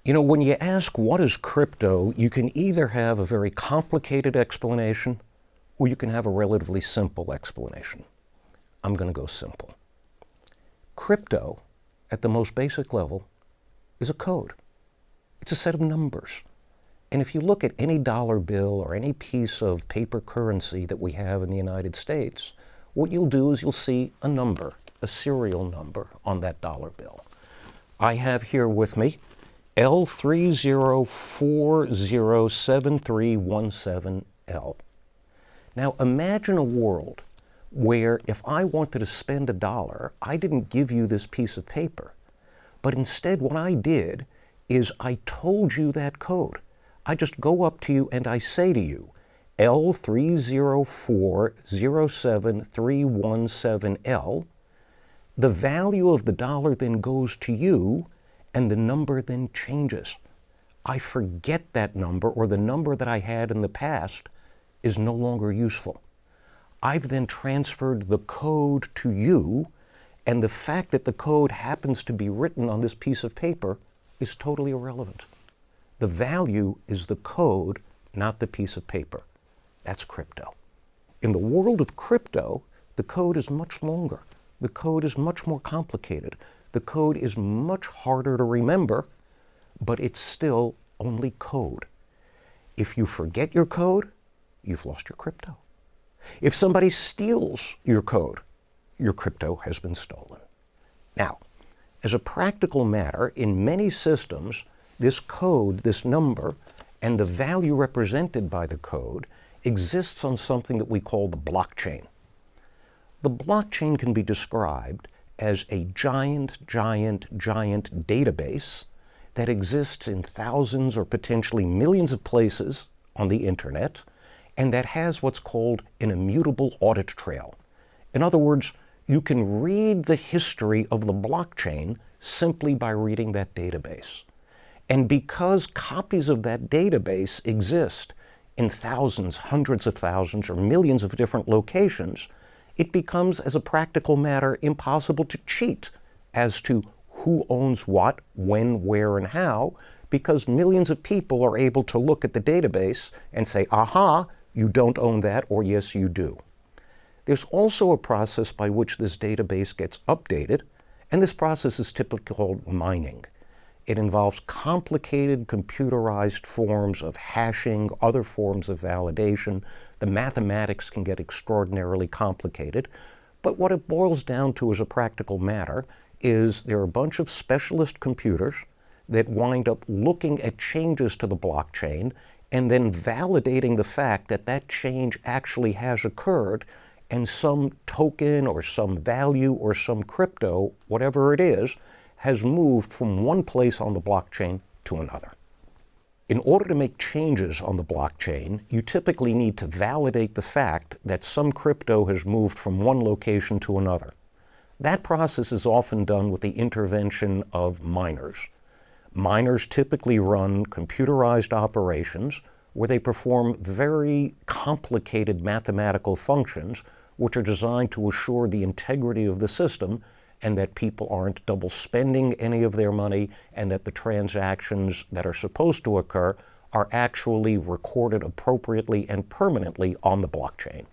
You know, when you ask what is crypto, you can either have a very complicated explanation or you can have a relatively simple explanation. I'm going to go simple. Crypto, at the most basic level, is a code. It's a set of numbers. And if you look at any dollar bill or any piece of paper currency that we have in the United States, what you'll do is you'll see a number, a serial number on that dollar bill. I have here with me L30407317L. Now imagine a world where if I wanted to spend $1, I didn't give you this piece of paper, but instead what I did is I told you that code. I just go up to you and I say to you, L30407317L, the value of the dollar then goes to you and the number then changes. I forget that number, or the number that I had in the past is no longer useful. I've then transferred the code to you, and the fact that the code happens to be written on this piece of paper is totally irrelevant. The value is the code, not the piece of paper. That's crypto. In the world of crypto, the code is much longer. The code is much more complicated. The code is much harder to remember, but it's still only code. If you forget your code, you've lost your crypto. If somebody steals your crypto has been stolen. Now, as a practical matter, in many systems, this code, this number, and the value represented by the code exists on something that we call the blockchain. The blockchain can be described as a giant database that exists in thousands or potentially millions of places on the internet, and that has what's called an immutable audit trail. In other words, you can read the history of the blockchain simply by reading that database. And because copies of that database exist in thousands, hundreds of thousands, or millions of different locations, it becomes, as a practical matter, impossible to cheat as to who owns what, when, where, and how, because millions of people are able to look at the database and say, aha, you don't own that, or yes, you do. There's also a process by which this database gets updated, and this process is typically called mining. It involves complicated computerized forms of hashing, other forms of validation. The mathematics can get extraordinarily complicated. But what it boils down to as a practical matter is there are a bunch of specialist computers that wind up looking at changes to the blockchain and then validating the fact that that change actually has occurred, and some token or some value or some crypto, whatever it is, has moved from one place on the blockchain to another. In order to make changes on the blockchain, you typically need to validate the fact that some crypto has moved from one location to another. That process is often done with the intervention of miners. Miners typically run computerized operations where they perform very complicated mathematical functions which are designed to assure the integrity of the system and that people aren't double spending any of their money, and that the transactions that are supposed to occur are actually recorded appropriately and permanently on the blockchain.